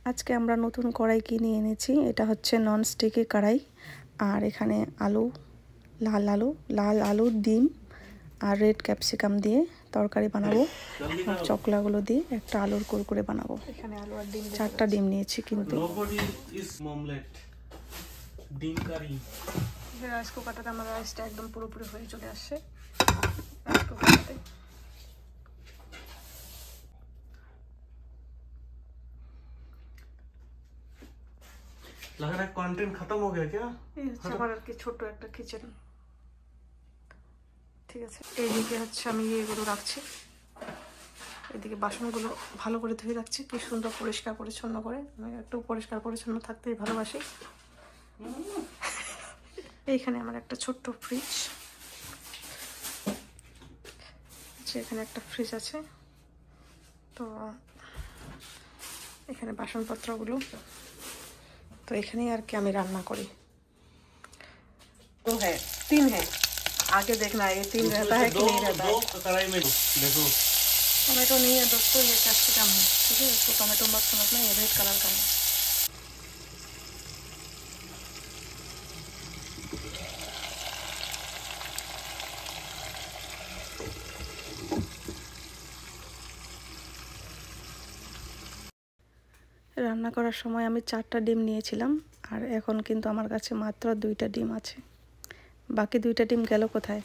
আজকে আমরা নতুন কড়াই কিনে এনেছি। এটা হচ্ছে নন স্টিকি কড়াই। আর এখানে লাল আলু, ডিম আর রেড ক্যাপসিকাম দিয়ে তরকারি বানাবো। আর চকলাগুলো দিয়ে একটা আলুর কুরকুরে বানাবো। এখানে আলু আর ডিম, 4টা ডিম নিয়েছি কিন্তু। রাইস কুকারটাতে আমার রাইসটা একদম পুরোপুরি হয়ে চলে আসছে। রাইস কুকারটাতে लग रहा है कंटेंट खत्म हो गया क्या? আমার আর কি ছোট একটা কিচেন। ঠিক আছে, এইদিকে হচ্ছে আমি এগুলো রাখছি। এদিকে বাসনগুলো ভালো করে ধুয়ে রাখছি, কি সুন্দর পরিষ্কার পরিচ্ছন্ন করে। আমি একটু পরিষ্কার পরিচ্ছন্ন থাকতেই ভালোবাসি। এইখানে আমার একটা ছোট্ট ফ্রিজ, এখানে একটা ফ্রিজ আছে। তো এখানে বাসনপত্রগুলো, তো এখানেই আর কি আমি রান্না করি। तो है 3 है, आगे देखना ये 3 रहता है कि नहीं रहता है। कढ़ाई में देखो टोमेटो नहीं है दोस्तों, ये कैप्सिकम है। ठीक है, इसको टोमेटो मत समझना, ये रेड कलर का है। রান্না করার সময় আমি 4টা ডিম নিয়েছিলাম, আর এখন কিন্তু আমার কাছে মাত্র 2টা ডিম আছে। বাকি 2টা ডিম গেল কোথায়?